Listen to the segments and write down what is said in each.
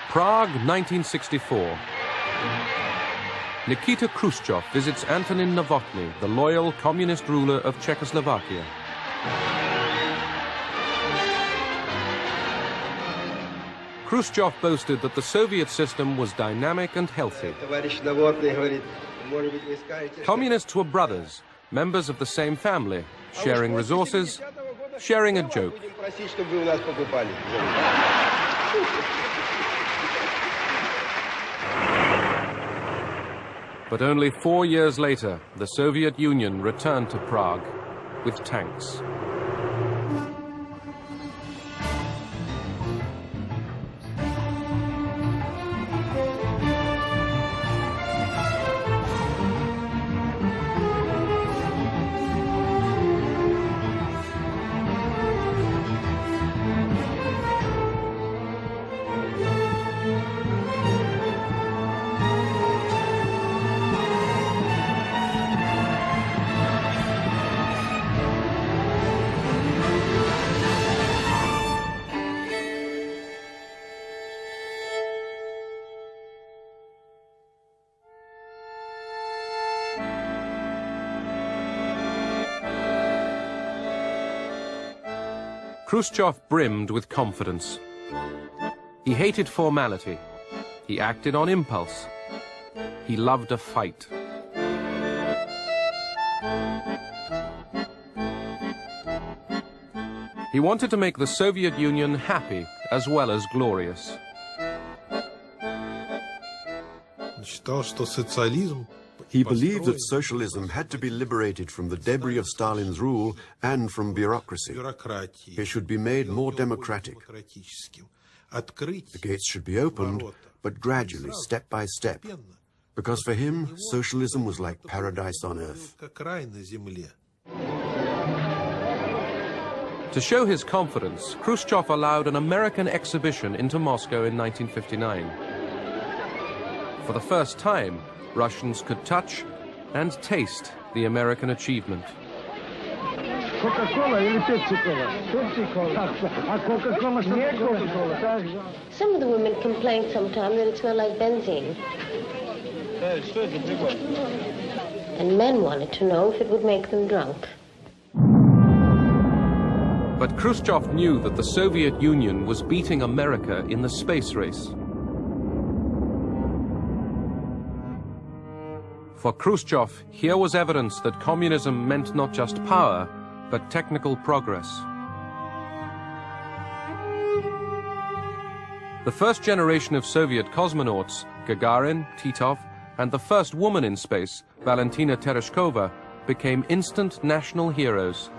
Prague, 1964. Nikita Khrushchev visits Antonin Novotny, the loyal communist ruler of Czechoslovakia. Khrushchev boasted that the Soviet system was dynamic and healthy. Communists were brothers, members of the same family, sharing resources, sharing a joke. But only 4 years later, the Soviet Union returned to Prague with tanks. Khrushchev brimmed with confidence. He hated formality. He acted on impulse. He loved a fight. He wanted to make the Soviet Union happy as well as glorious. He believed that socialism had to be liberated from the debris of Stalin's rule and from bureaucracy. It should be made more democratic. The gates should be opened, but gradually, step by step. Because for him, socialism was like paradise on earth. To show his confidence, Khrushchev allowed an American exhibition into Moscow in 1959. For the first time, Russians could touch and taste the American achievement. Coca-Cola или Pepsi-Cola? Pepsi-Cola. Coca-Cola, Coca-Cola. Some of the women complain sometimes that it smells like benzene. And men wanted to know if it would make them drunk. But Khrushchev knew that the Soviet Union was beating America in the space race. For Khrushchev, here was evidence that communism meant not just power, but technical progress. The first generation of Soviet cosmonauts, Gagarin, Titov, and the first woman in space, Valentina Tereshkova, became instant national heroes.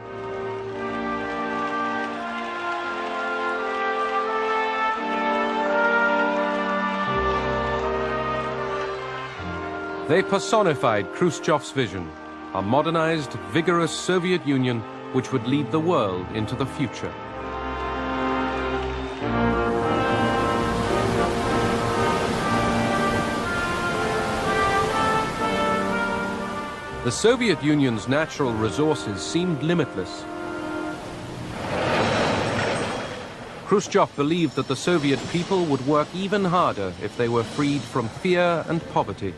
They personified Khrushchev's vision, a modernized, vigorous Soviet Union which would lead the world into the future. The Soviet Union's natural resources seemed limitless. Khrushchev believed that the Soviet people would work even harder if they were freed from fear and poverty.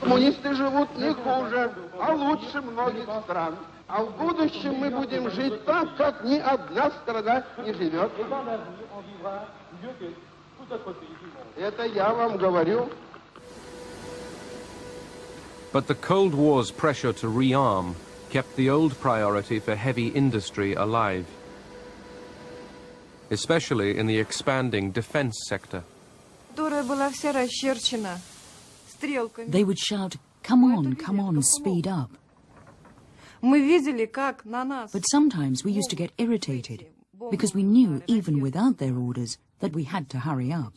Коммунисты живут не хуже, а лучше многих стран. А в будущем мы будем жить так, как ни одна страна не живет. Это я вам говорю. But the Cold War's pressure to rearm kept the old priority for heavy industry alive, especially in the expanding defense sector. They would shout, come on, speed up. But sometimes we used to get irritated because we knew, even without their orders, that we had to hurry up.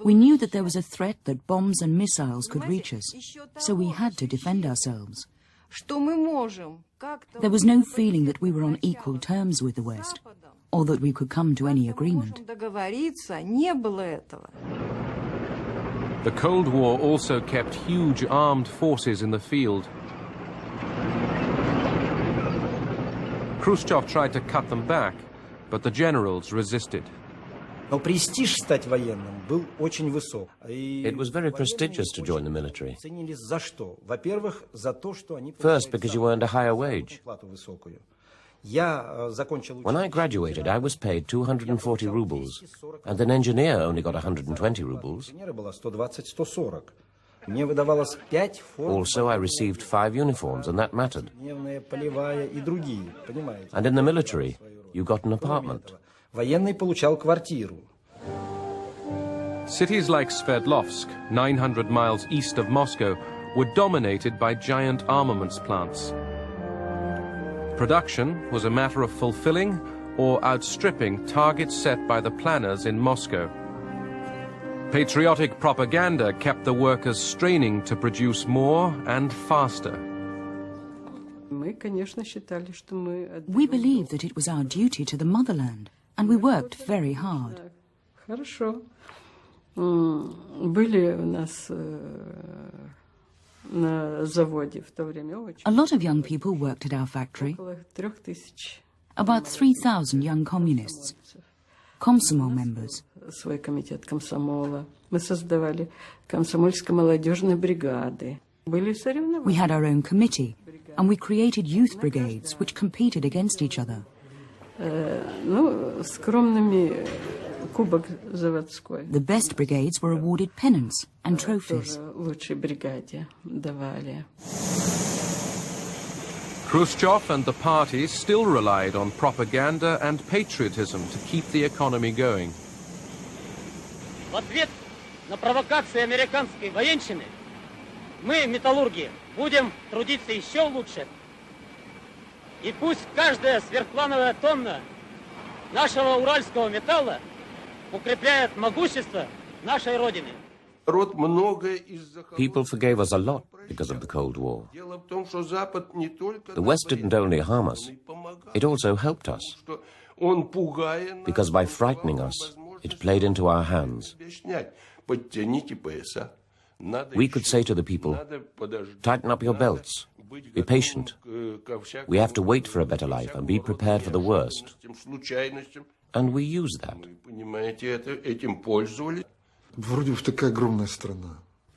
We knew that there was a threat that bombs and missiles could reach us, so we had to defend ourselves. There was no feeling that we were on equal terms with the West, or that we could come to any agreement. The Cold War also kept huge armed forces in the field. Khrushchev tried to cut them back, but the generals resisted. It was very prestigious to join the military. First, because you earned a higher wage. When I graduated, I was paid 240 rubles, and an engineer only got 120 rubles. Also, I received 5 uniforms, and that mattered. And in the military, you got an apartment. Cities like Sverdlovsk, 900 miles east of Moscow, were dominated by giant armaments plants. Production was a matter of fulfilling or outstripping targets set by the planners in Moscow. Patriotic propaganda kept the workers straining to produce more and faster. We believed that it was our duty to the motherland, and we worked very hard. A lot of young people worked at our factory. About 3,000 young communists, Komsomol members. We had our own committee, and we created youth brigades which competed against each other. The best brigades were awarded pennants and trophies. Khrushchev and the parties still relied on propaganda and patriotism to keep the economy going. В ответ на провокации американской военщины мы, металлурги, будем трудиться еще лучше. И пусть каждая сверхплановая тонна нашего уральского металла укрепляет могущество нашей Родины. People forgave us a lot because of the Cold War. The West didn't only harm us, it also helped us. Because by frightening us, it played into our hands. We could say to the people, tighten up your belts, be patient. We have to wait for a better life and be prepared for the worst. And we use that.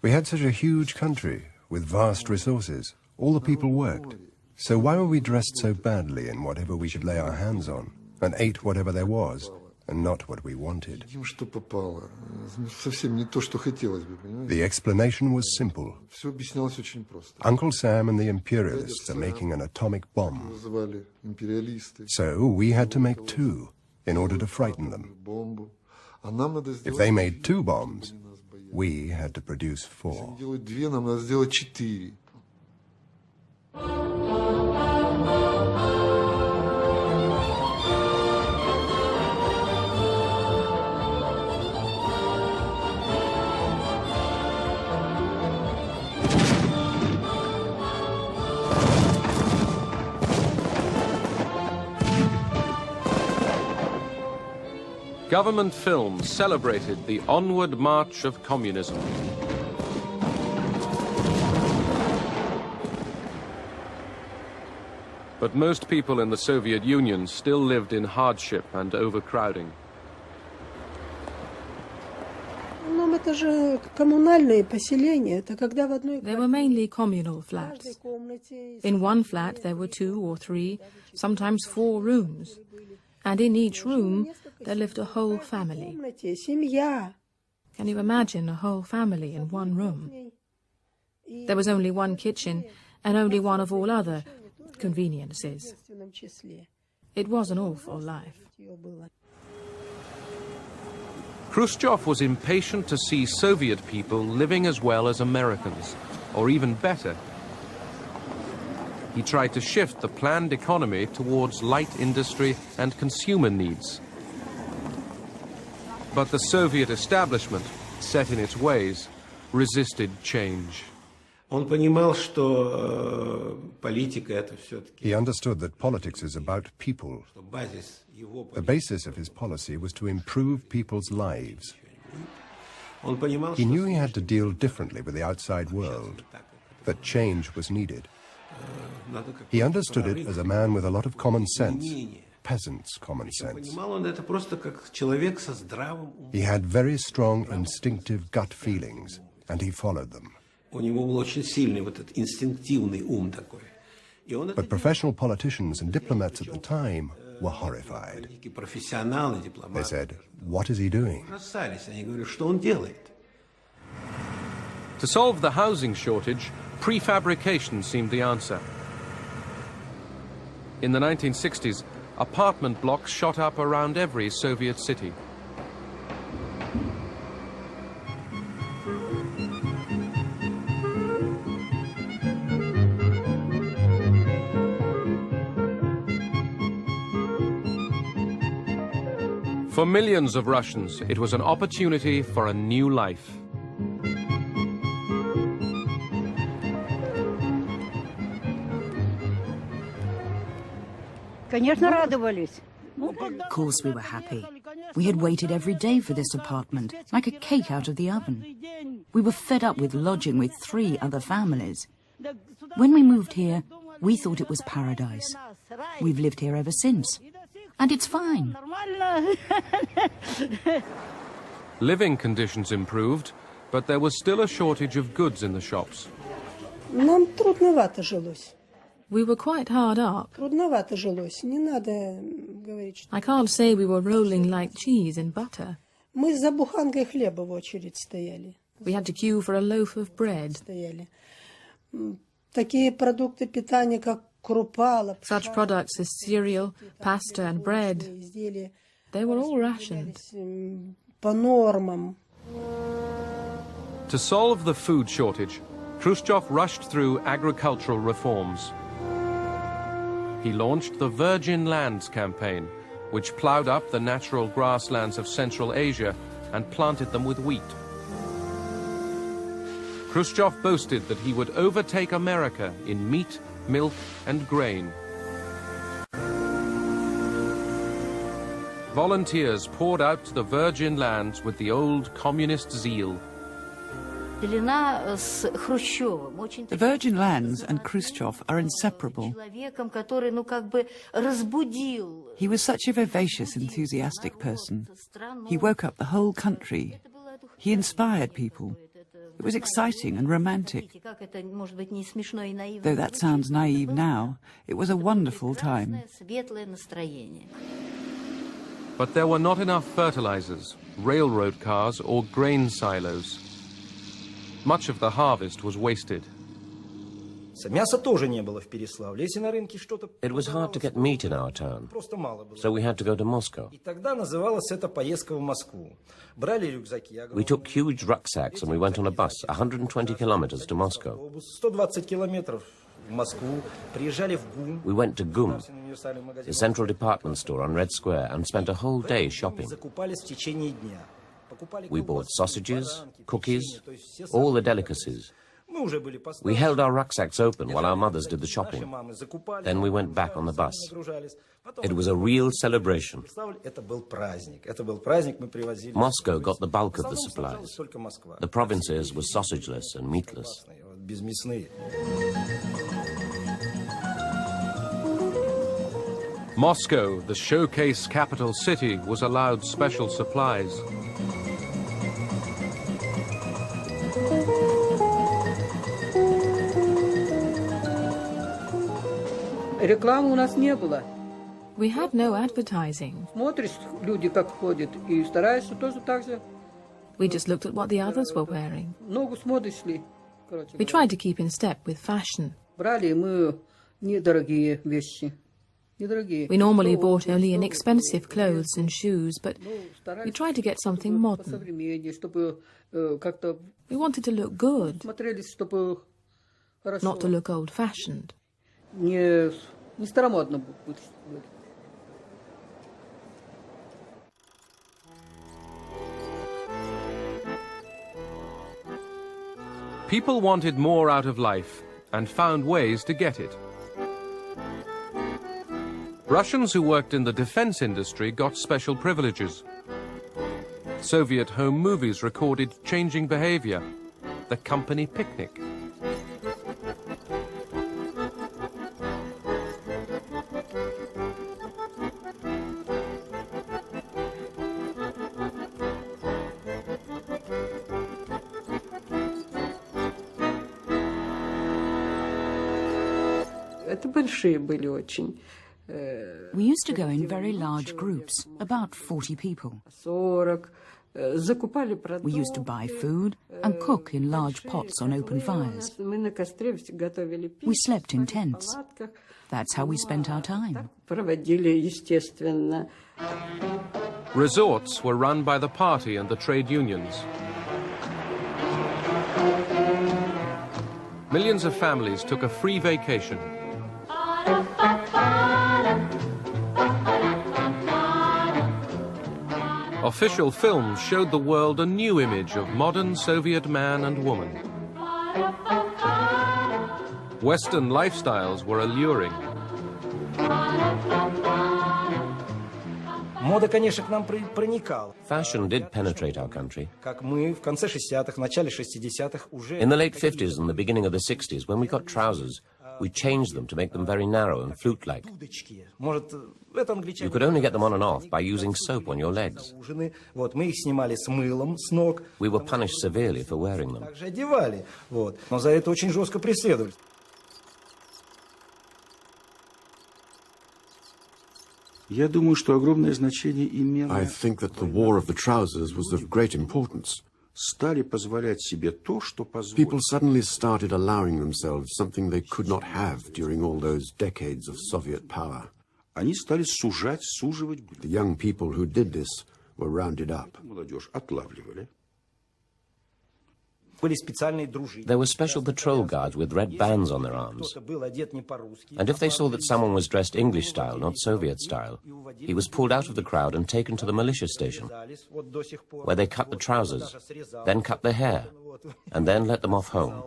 We had such a huge country with vast resources. All the people worked. So why were we dressed so badly in whatever we could lay our hands on, and ate whatever there was, and not what we wanted? The explanation was simple. Uncle Sam and the imperialists are making an atomic bomb. So we had to make 2 in order to frighten them. If they made 2 bombs, we had to produce 4. Government films celebrated the onward march of communism. But most people in the Soviet Union still lived in hardship and overcrowding. They were mainly communal flats. In one flat there were 2 or 3, sometimes 4 rooms. And in each room there lived a whole family. Can you imagine a whole family in one room? There was only one kitchen and only one of all other conveniences. It was an awful life. Khrushchev was impatient to see Soviet people living as well as Americans, or even better. He tried to shift the planned economy towards light industry and consumer needs. But the Soviet establishment, set in its ways, resisted change. He understood that politics is about people. The basis of his policy was to improve people's lives. He knew he had to deal differently with the outside world, that change was needed. He understood it as a man with a lot of common sense, peasant's common sense. He had very strong instinctive gut feelings, and he followed them. But professional politicians and diplomats at the time were horrified. They said, "What is he doing?" To solve the housing shortage, prefabrication seemed the answer. In the 1960s, apartment blocks shot up around every Soviet city. For millions of Russians, it was an opportunity for a new life. Of course we were happy. We had waited every day for this apartment, like a cake out of the oven. We were fed up with lodging with 3 other families. When we moved here, we thought it was paradise. We've lived here ever since. And it's fine. Living conditions improved, but there was still a shortage of goods in the shops. Нам трудновато жилось. We were quite hard up. Трудновато жилось. Не надо говорить. I can't say we were rolling like cheese in butter. Мы за буханкой хлеба в очередь стояли. We had to queue for a loaf of bread. Стояли. Такие продукты питания, как крупа, such products as cereal, pasta and bread, they were all rations. По нормам. To solve the food shortage, Khrushchev rushed through agricultural reforms. He launched the Virgin Lands campaign, which ploughed up the natural grasslands of Central Asia and planted them with wheat. Khrushchev boasted that he would overtake America in meat, milk and grain. Volunteers poured out to the Virgin Lands with the old communist zeal. The Virgin Lands and Khrushchev are inseparable. He was such a vivacious, enthusiastic person. He woke up the whole country. He inspired people. It was exciting and romantic. Though that sounds naive now, it was a wonderful time. But there were not enough fertilizers, railroad cars or grain silos. Much of the harvest was wasted. It was hard to get meat in our town, so we had to go to Moscow. We took huge rucksacks and we went on a bus 120 kilometers to Moscow. We went to GUM, the central department store on Red Square, and spent a whole day shopping. We bought sausages, cookies, all the delicacies. We held our rucksacks open while our mothers did the shopping. Then we went back on the bus. It was a real celebration. Moscow got the bulk of the supplies. The provinces were sausageless and meatless. Moscow, the showcase capital city, was allowed special supplies. Рекламы у нас не было. We had no advertising. Смотришь, люди как ходят, и стараешься тоже так же. We just looked at what the others were wearing. Ногу смотришь ли. We tried to keep in step with fashion. Брали мы недорогие вещи. Недорогие. We normally bought only inexpensive clothes and shoes, but we tried to get something modern. We wanted to look good, not to look old-fashioned. Не старомодно будет. People wanted more out of life and found ways to get it. Russians who worked in the defense industry got special privileges. Soviet home movies recorded changing behavior, the company picnic. Это большие были очень. We used to go in very large groups, about 40 people. 40. Закупали продукты. We used to buy food and cook in large pots on open fires. Мы на костре готовили пищу. We slept in tents. That's how we spent our time. Проводили, естественно. Resorts were run by the party and the trade unions. Millions of families took a free vacation. Official films showed the world a new image of modern Soviet man and woman. Western lifestyles were alluring. Мода, конечно, к нам проникала. Fashion did penetrate our country. Как мы в конце 60-х, начале 60-х уже... In the late 50s and the beginning of the 60s, when we got trousers, we changed them to make them very narrow and flute-like. Может, это англичане... You could only get them on and off by using soap on your legs. Вот, мы их снимали с мылом, с ног. We were punished severely for wearing them. Также одевали, вот. Но за это очень жестко преследовали. I think that the war of the trousers was of great importance. People suddenly started allowing themselves something they could not have during all those decades of Soviet power. The young people who did this were rounded up. There were special patrol guards with red bands on their arms. And if they saw that someone was dressed English style, not Soviet style, he was pulled out of the crowd and taken to the militia station, where they cut the trousers, then cut their hair, and then let them off home.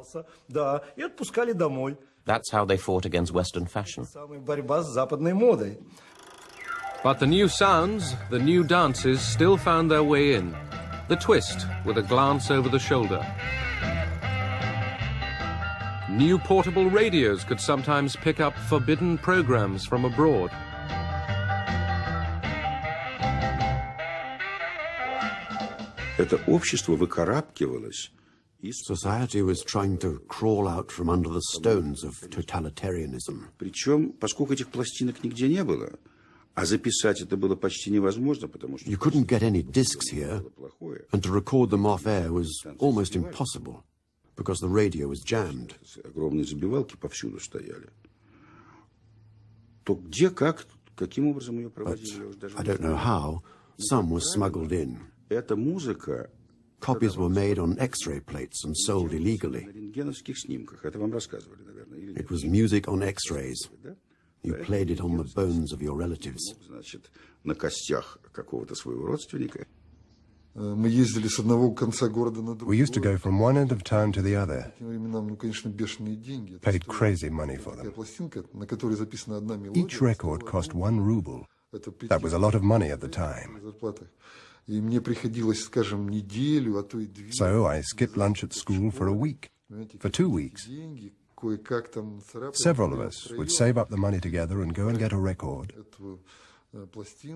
That's how they fought against Western fashion. But the new sounds, the new dances still found their way in. The twist with a glance over the shoulder. New portable radios could sometimes pick up forbidden programs from abroad. Society was trying to crawl out from under the stones of totalitarianism. You couldn't get any discs here, and to record them off air was almost impossible, because the radio was jammed. But I don't know how, some was smuggled in. Copies were made on X-ray plates and sold illegally. It was music on X-rays. You played it on the bones of your relatives. We used to go from one end of town to the other. Paid crazy money for them. Each record cost 1 ruble. That was a lot of money at the time. So I skipped lunch at school for a week, for 2 weeks. Several of us would save up the money together and go and get a record,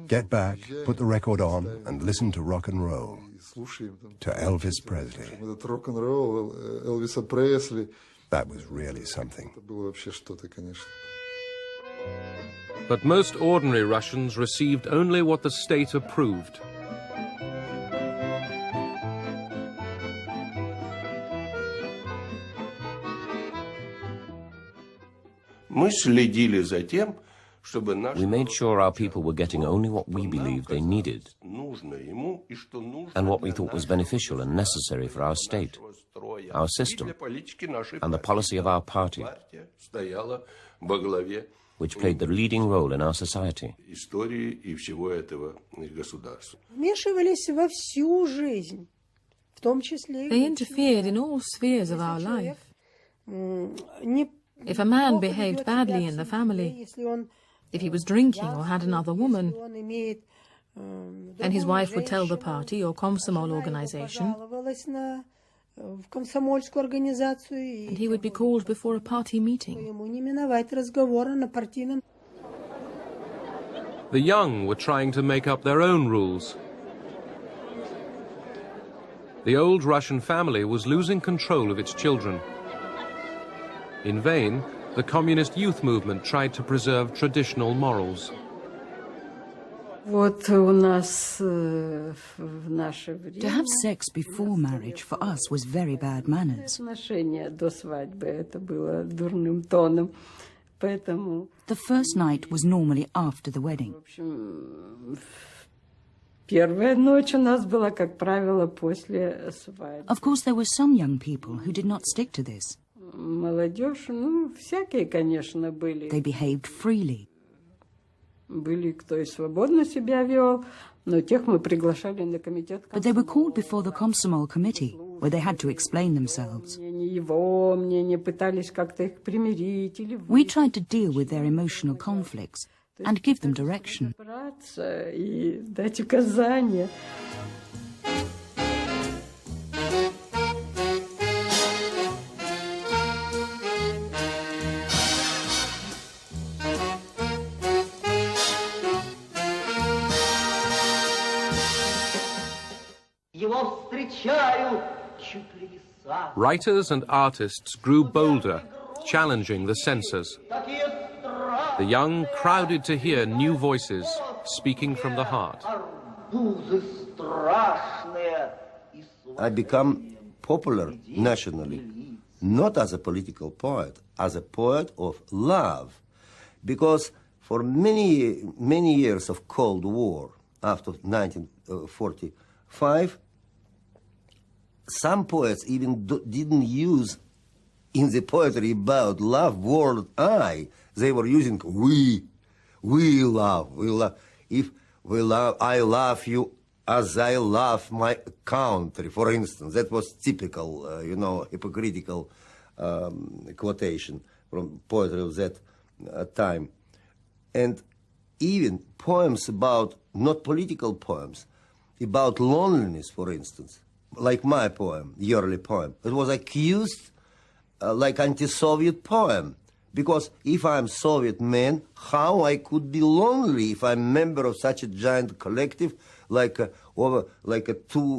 get back, put the record on, and listen to rock and roll, to Elvis Presley. That was really something. But most ordinary Russians received only what the state approved. We made sure our people were getting only what we believed they needed and what we thought was beneficial and necessary for our state, our system, and the policy of our party, which played the leading role in our society. They interfered in all spheres of our life. If a man behaved badly in the family, if he was drinking or had another woman, and his wife would tell the party or Komsomol organization, and he would be called before a party meeting. The young were trying to make up their own rules. The old Russian family was losing control of its children. In vain, the communist youth movement tried to preserve traditional morals. To have sex before marriage for us was very bad manners. The first night was normally after the wedding. Of course, there were some young people who did not stick to this. They behaved freely. But they were called before the Komsomol committee, where they had to explain themselves. We tried to deal with their emotional conflicts and give them direction. Writers and artists grew bolder, challenging the censors. The young crowded to hear new voices speaking from the heart. I become popular nationally, not as a political poet, as a poet of love. Because for many years of Cold War, after 1945, some poets even didn't use in the poetry about love word I. They were using we love. If we love, I love you as I love my country, for instance. That was typical, hypocritical quotation from poetry of that time. And even poems about, not political poems, about loneliness, for instance, like my poem, yearly poem, it was accused like anti-Soviet poem. Because if I'm Soviet man, how I could be lonely if I'm member of such a giant collective, like 2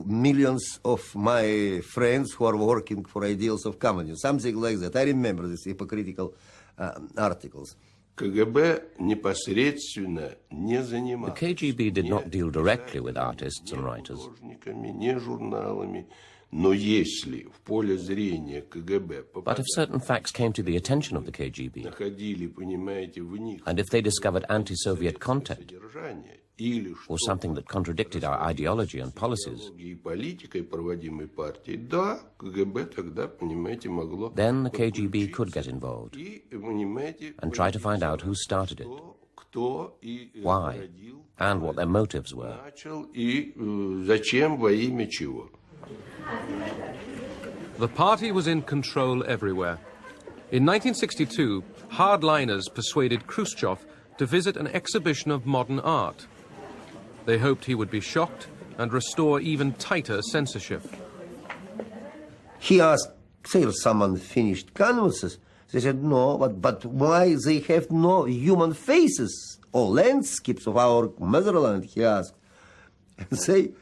million of my friends who are working for ideals of communism, something like that. I remember these hypocritical articles. The KGB did not deal directly with artists and writers. But if certain facts came to the attention of the KGB, and if they discovered anti-Soviet content, or something that contradicted our ideology and policies, then the KGB could get involved and try to find out who started it, why, and what their motives were. The party was in control everywhere. In 1962, hardliners persuaded Khrushchev to visit an exhibition of modern art. They hoped he would be shocked and restore even tighter censorship. He asked, say someone finished canvases. They said, no, but why they have no human faces or landscapes of our motherland, he asked. And they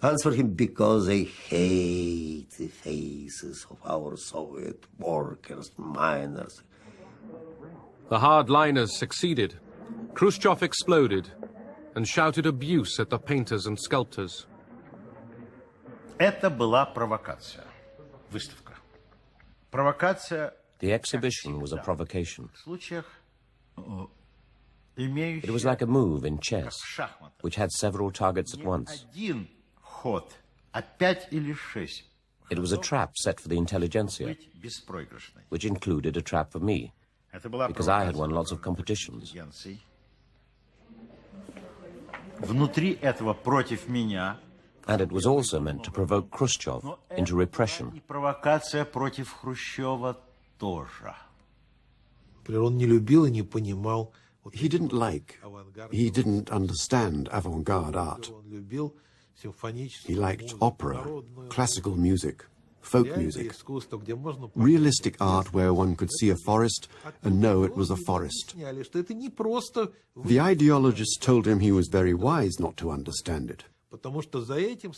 answered him, because they hate the faces of our Soviet workers, miners. The hardliners succeeded. Khrushchev exploded and shouted abuse at the painters and sculptors. Это была провокация. Выставка. Провокация. The exhibition was a provocation. It was like a move in chess, which had several targets at once. It was a trap set for the intelligentsia, which included a trap for me, because I had won lots of competitions. And it was also meant to provoke Khrushchev into repression. He didn't like, he didn't understand avant-garde art. He liked opera, classical music, folk music, realistic art where one could see a forest and know it was a forest. The ideologists told him he was very wise not to understand it,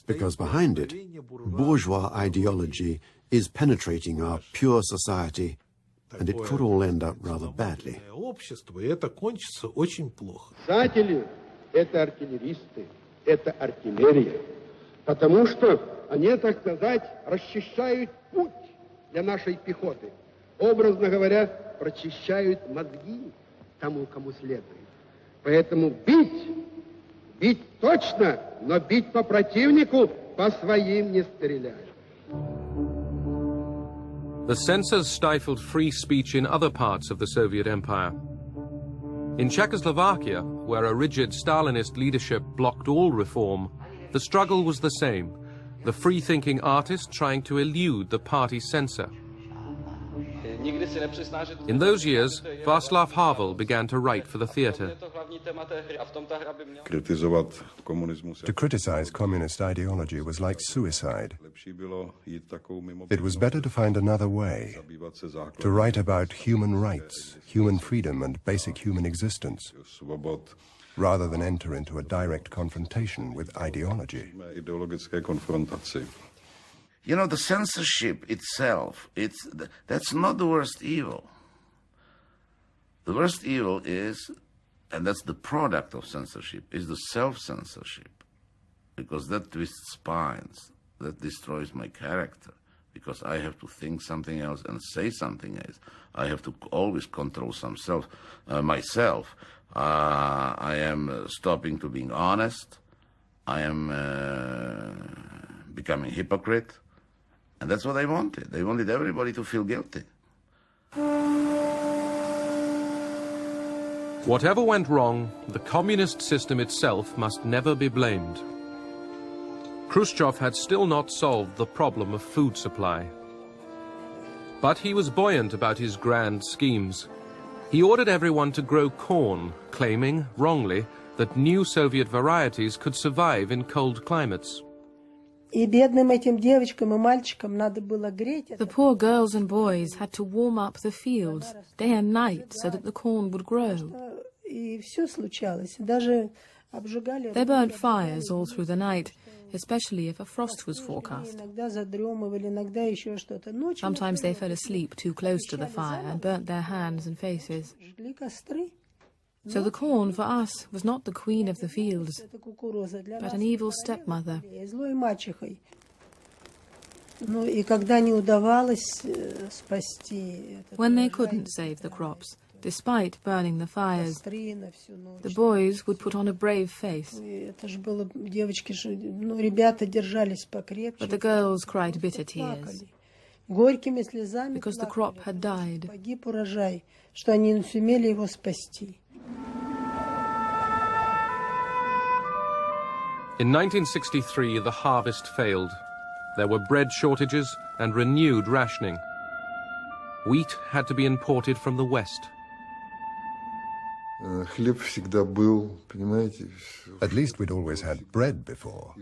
because behind it, bourgeois ideology is penetrating our pure society and it could all end up rather badly. Писатели – это артиллеристы, это артиллерия, потому что они, так сказать, расчищают путь для нашей пехоты. Образно говоря, прочищают мозги тому, кому следует. Поэтому бить точно, но бить по противнику, по своим не стрелять. The censors stifled free speech in other parts of the Soviet Empire. In Czechoslovakia, where a rigid Stalinist leadership blocked all reform, the struggle was the same, the free-thinking artist trying to elude the party censor. In those years, Václav Havel began to write for the theatre. To criticize communist ideology was like suicide. It was better to find another way, to write about human rights, human freedom, and basic human existence, rather than enter into a direct confrontation with ideology. You know, the censorship itself, that's not the worst evil. The worst evil is, and that's the product of censorship, is the self-censorship. Because that twists spines, that destroys my character. Because I have to think something else and say something else. I have to always control myself. I am stopping to being honest. I am becoming hypocrite. And that's what they wanted. They wanted everybody to feel guilty. Whatever went wrong, the communist system itself must never be blamed. Khrushchev had still not solved the problem of food supply. But he was buoyant about his grand schemes. He ordered everyone to grow corn, claiming, wrongly, that new Soviet varieties could survive in cold climates. The poor girls and boys had to warm up the fields day and night so that the corn would grow. They burnt fires all through the night, especially if a frost was forecast. Sometimes they fell asleep too close to the fire and burnt their hands and faces. So the corn for us was not the queen of the fields, but an evil stepmother. When they couldn't save the crops, despite burning the fires, the boys would put on a brave face. But the girls cried bitter tears, because the crop had died. In 1963, the harvest failed. There were bread shortages and renewed rationing. Wheat had to be imported from the West. At least we'd always had bread before.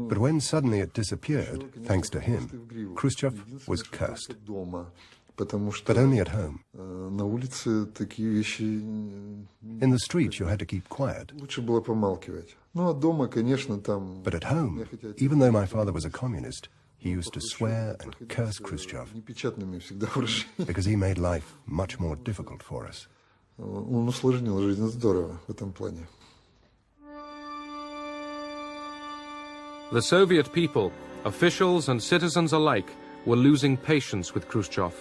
But when suddenly it disappeared, thanks to him, Khrushchev was cursed. But only at home. In the streets you had to keep quiet. But at home, even though my father was a communist, he used to swear and curse Khrushchev because he made life much more difficult for us. The Soviet people, officials and citizens alike, were losing patience with Khrushchev.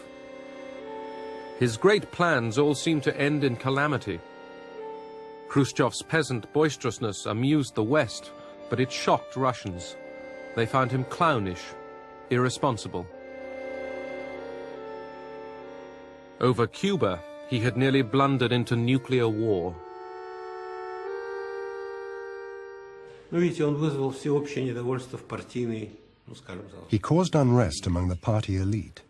His great plans all seemed to end in calamity. Khrushchev's peasant boisterousness amused the West, but it shocked Russians. They found him clownish, irresponsible. Over Cuba, he had nearly blundered into nuclear war. He caused unrest among the party elite.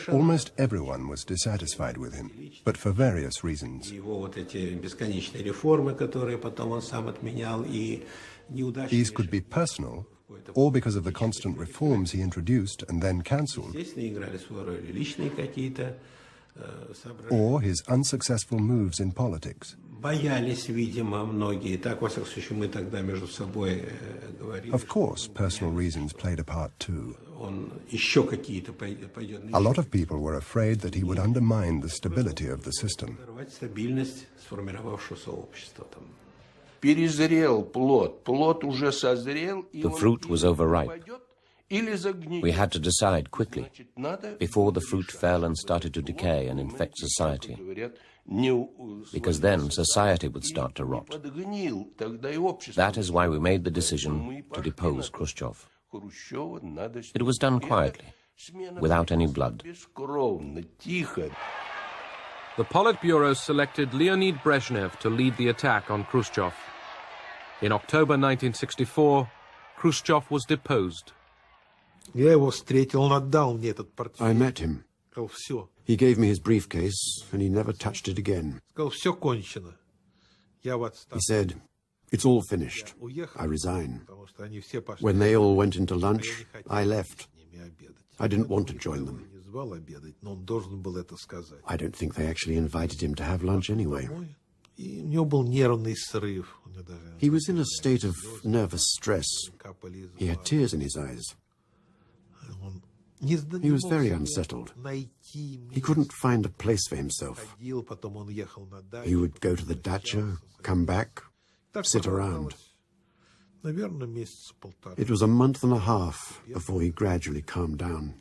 Almost everyone was dissatisfied with him, but for various reasons. These could be personal, or because of the constant reforms he introduced and then cancelled, or his unsuccessful moves in politics. Of course, personal reasons played a part too. A lot of people were afraid that he would undermine the stability of the system. The fruit was overripe. We had to decide quickly, before the fruit fell and started to decay and infect society, because then society would start to rot. That is why we made the decision to depose Khrushchev. It was done quietly, without any blood. The Politburo selected Leonid Brezhnev to lead the attack on Khrushchev. In October 1964, Khrushchev was deposed. I met him. He gave me his briefcase, and he never touched it again. He said, "It's all finished. I resign." When they all went into lunch, I left. I didn't want to join them. I don't think they actually invited him to have lunch anyway. He was in a state of nervous stress. He had tears in his eyes. He was very unsettled. He couldn't find a place for himself. He would go to the dacha, come back, sit around. It was a month and a half before he gradually calmed down.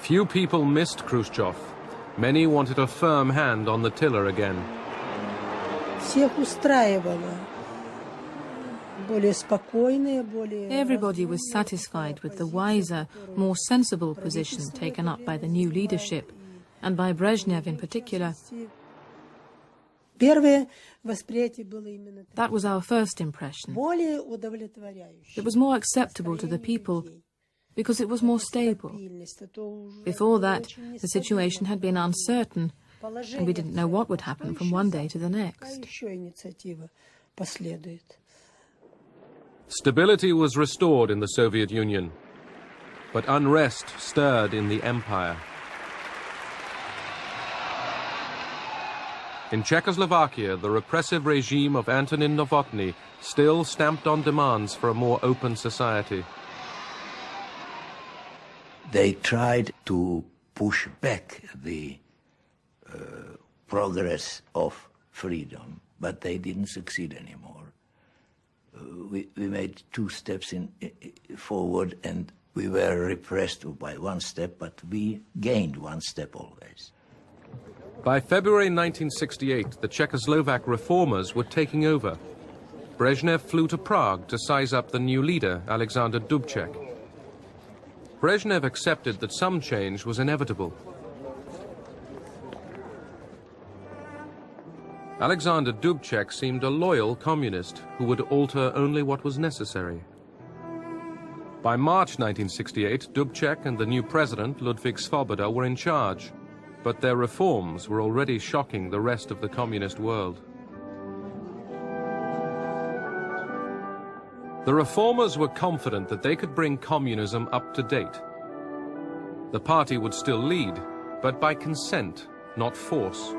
Few people missed Khrushchev. Many wanted a firm hand on the tiller again. Everybody was satisfied with the wiser, more sensible position taken up by the new leadership, and by Brezhnev in particular. That was our first impression. It was more acceptable to the people because it was more stable. Before that, the situation had been uncertain, and we didn't know what would happen from one day to the next. Stability was restored in the Soviet Union, but unrest stirred in the empire. In Czechoslovakia, the repressive regime of Antonin Novotny still stamped on demands for a more open society. They tried to push back the progress of freedom, but they didn't succeed anymore. We made 2 steps forward, and we were repressed by 1 step, but we gained 1 step always. By February 1968, the Czechoslovak reformers were taking over. Brezhnev flew to Prague to size up the new leader, Alexander Dubček. Brezhnev accepted that some change was inevitable. Alexander Dubček seemed a loyal communist who would alter only what was necessary. By March 1968, Dubček and the new president, Ludvík Svoboda, were in charge, but their reforms were already shocking the rest of the communist world. The reformers were confident that they could bring communism up to date. The party would still lead, but by consent, not force.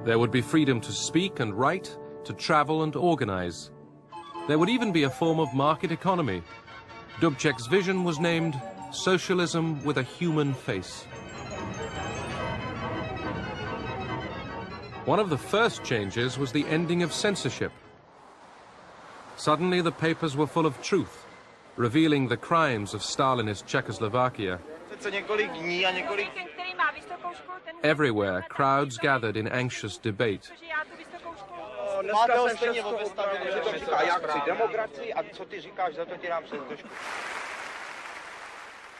There would be freedom to speak and write, to travel and organize. There would even be a form of market economy. Dubček's vision was named Socialism with a Human Face. One of the first changes was the ending of censorship. Suddenly the papers were full of truth, revealing the crimes of Stalinist Czechoslovakia. Everywhere, crowds gathered in anxious debate.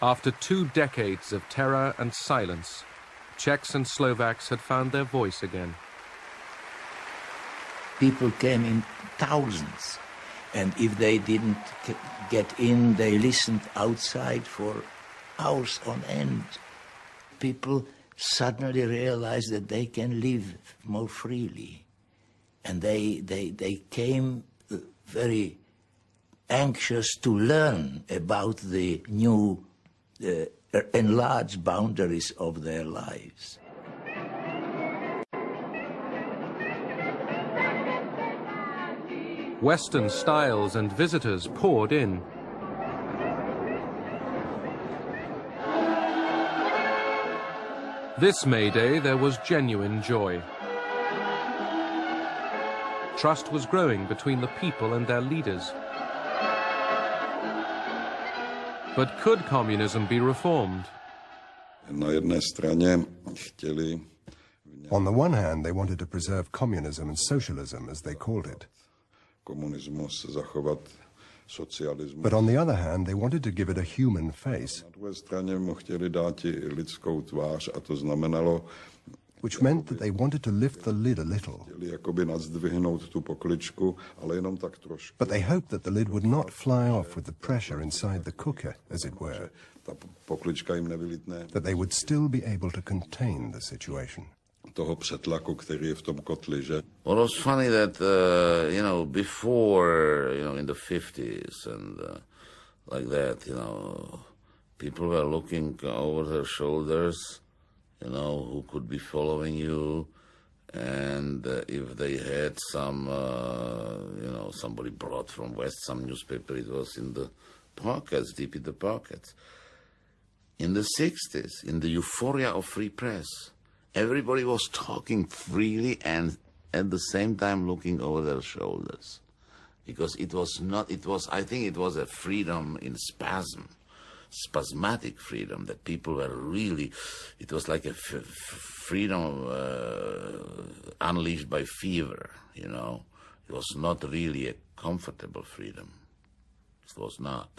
After 2 decades of terror and silence, Czechs and Slovaks had found their voice again. People came in thousands, and if they didn't get in, they listened outside for hours on end. People suddenly realized that they can live more freely. And they came very anxious to learn about the new enlarge boundaries of their lives. Western styles and visitors poured in. This May Day, there was genuine joy. Trust was growing between the people and their leaders. But could communism be reformed? On the one hand, they wanted to preserve communism and socialism, as they called it. But on the other hand, they wanted to give it a human face, which meant that they wanted to lift the lid a little. But they hoped that the lid would not fly off with the pressure inside the cooker, as it were, that they would still be able to contain the situation. Well, it was funny that, before, in the 50s and like that, people were looking over their shoulders, who could be following you, and if they had some, somebody brought from West some newspaper, it was in the pockets, deep in the pockets. In the 60s, in the euphoria of free press, everybody was talking freely and at the same time looking over their shoulders. Because I think it was a freedom in spasmodic freedom, that people were really, it was like a freedom unleashed by fever, It was not really a comfortable freedom. It was not.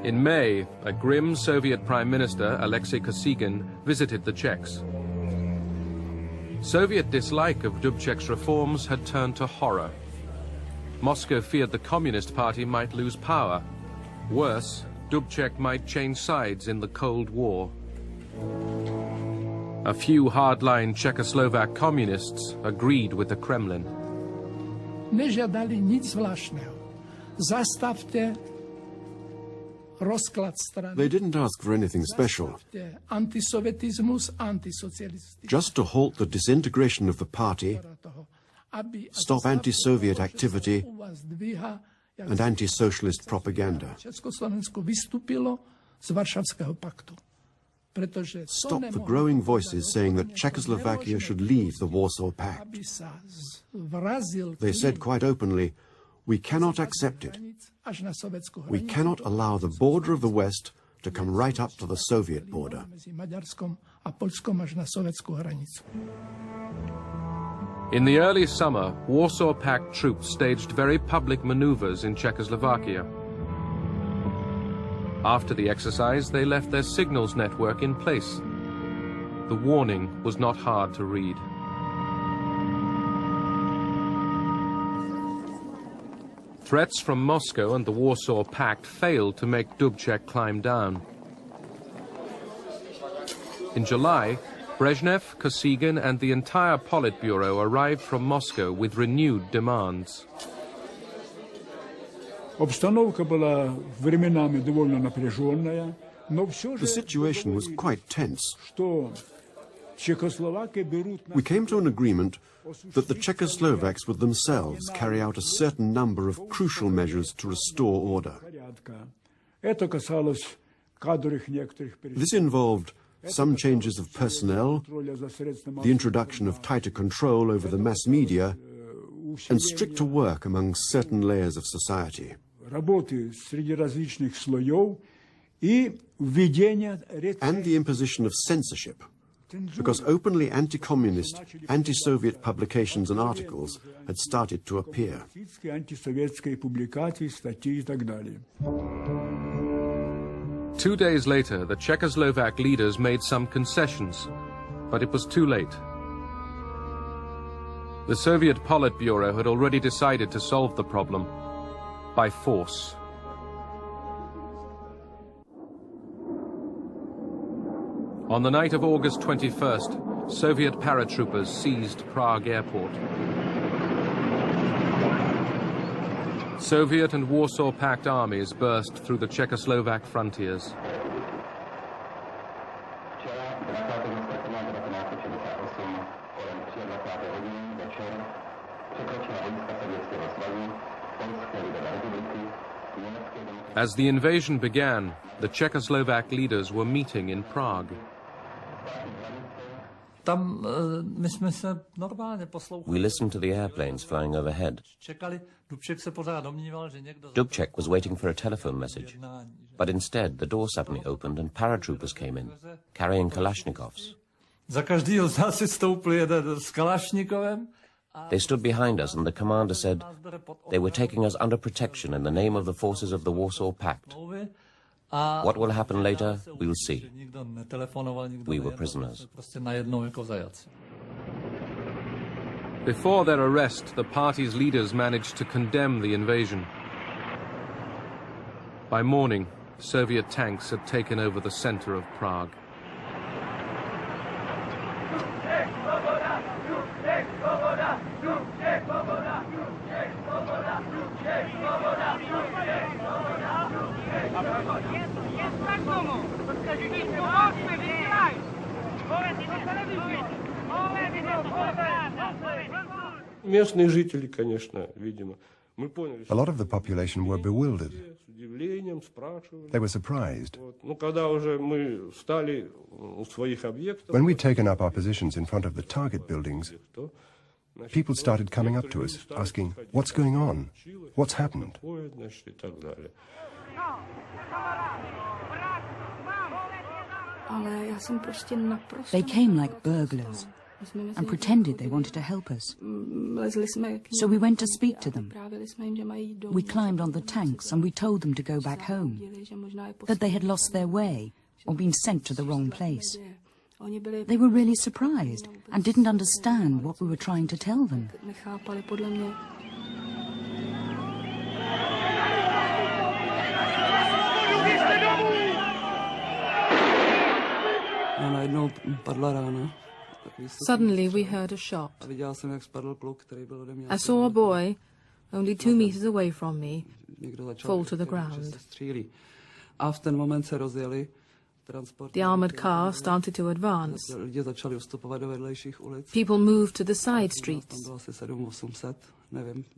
In May, a grim Soviet Prime Minister, Alexei Kosygin, visited the Czechs. Soviet dislike of Dubček's reforms had turned to horror. Moscow feared the Communist Party might lose power. Worse, Dubček might change sides in the Cold War. A few hardline Czechoslovak communists agreed with the Kremlin. Nežadali nic zvláštného. Zastavte. They didn't ask for anything special, just to halt the disintegration of the party, stop anti-Soviet activity and anti-socialist propaganda, stop the growing voices saying that Czechoslovakia should leave the Warsaw Pact. They said quite openly, we cannot accept it. We cannot allow the border of the West to come right up to the Soviet border. In the early summer, Warsaw Pact troops staged very public maneuvers in Czechoslovakia. After the exercise, they left their signals network in place. The warning was not hard to read. Threats from Moscow and the Warsaw Pact failed to make Dubček climb down. In July, Brezhnev, Kosygin and the entire Politburo arrived from Moscow with renewed demands. The situation was quite tense. We came to an agreement that the Czechoslovaks would themselves carry out a certain number of crucial measures to restore order. This involved some changes of personnel, the introduction of tighter control over the mass media, and stricter work among certain layers of society. And the imposition of censorship, because openly anti-communist, anti-Soviet publications and articles had started to appear. 2 days later, the Czechoslovak leaders made some concessions, but it was too late. The Soviet Politburo had already decided to solve the problem by force. On the night of August 21st, Soviet paratroopers seized Prague airport. Soviet and Warsaw Pact armies burst through the Czechoslovak frontiers. As the invasion began, the Czechoslovak leaders were meeting in Prague. We listened to the airplanes flying overhead. Dubček was waiting for a telephone message, but instead the door suddenly opened and paratroopers came in, carrying Kalashnikovs. They stood behind us and the commander said they were taking us under protection in the name of the forces of the Warsaw Pact. What will happen later, we will see. We were prisoners. Before their arrest, the party's leaders managed to condemn the invasion. By morning, Soviet tanks had taken over the center of Prague. A lot of the population were bewildered. They were surprised. When we'd taken up our positions in front of the target buildings, people started coming up to us, asking, "What's going on? What's happened?" They came like burglars and pretended they wanted to help us. So we went to speak to them. We climbed on the tanks and we told them to go back home, that they had lost their way or been sent to the wrong place. They were really surprised and didn't understand what we were trying to tell them. Suddenly we heard a shot. I saw a boy, only 2 meters away from me, fall to the ground. The armored car started to advance. People moved to the side streets.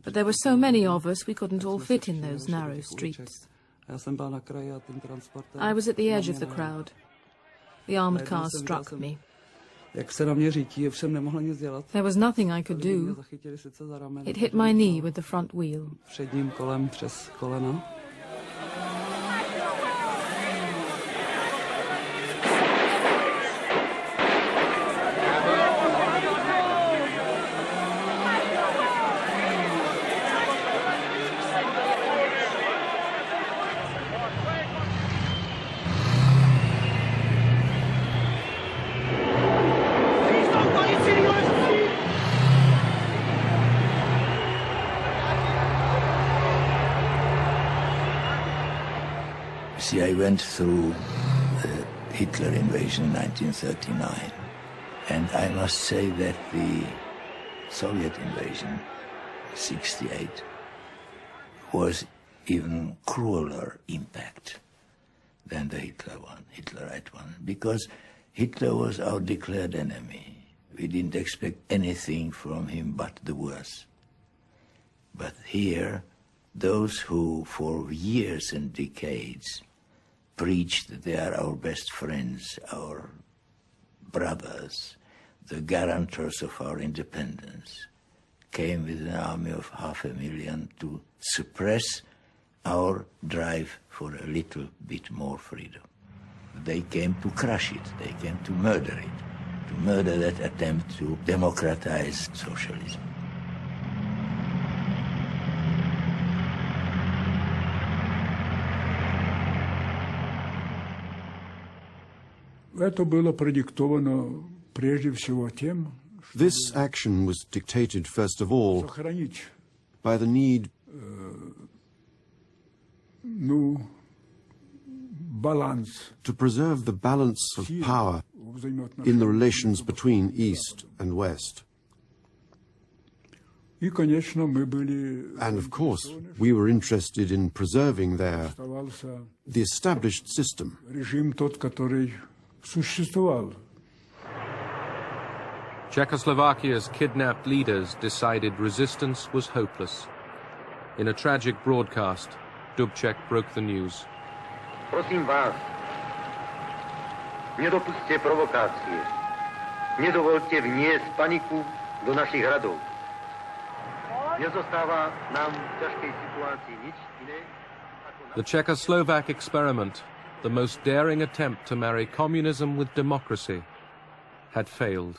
But there were so many of us, we couldn't all fit in those narrow streets. I was at the edge of the crowd. The armored car struck me. There was nothing I could do. It hit my knee with the front wheel. See, I went through the Hitler invasion in 1939, and I must say that the Soviet invasion, 1968, was even crueler impact than the Hitlerite one, because Hitler was our declared enemy. We didn't expect anything from him but the worst. But here, those who for years and decades preached that they are our best friends, our brothers, the guarantors of our independence, came with an army of 500,000 to suppress our drive for a little bit more freedom. They came to crush it, they came to murder it, to murder that attempt to democratize socialism. This action was dictated, first of all, by the need to preserve the balance of power in the relations between East and West. And of course, we were interested in preserving the established system. Czechoslovakia's kidnapped leaders decided resistance was hopeless. In a tragic broadcast, Dubček broke the news. Prosím vás, nedopusťte provokácie. Nedovolte vniesť paniku do našich hradov. Nezostáva nám v ťažkej situácii nič iné. The Czechoslovak experiment, the most daring attempt to marry communism with democracy, had failed.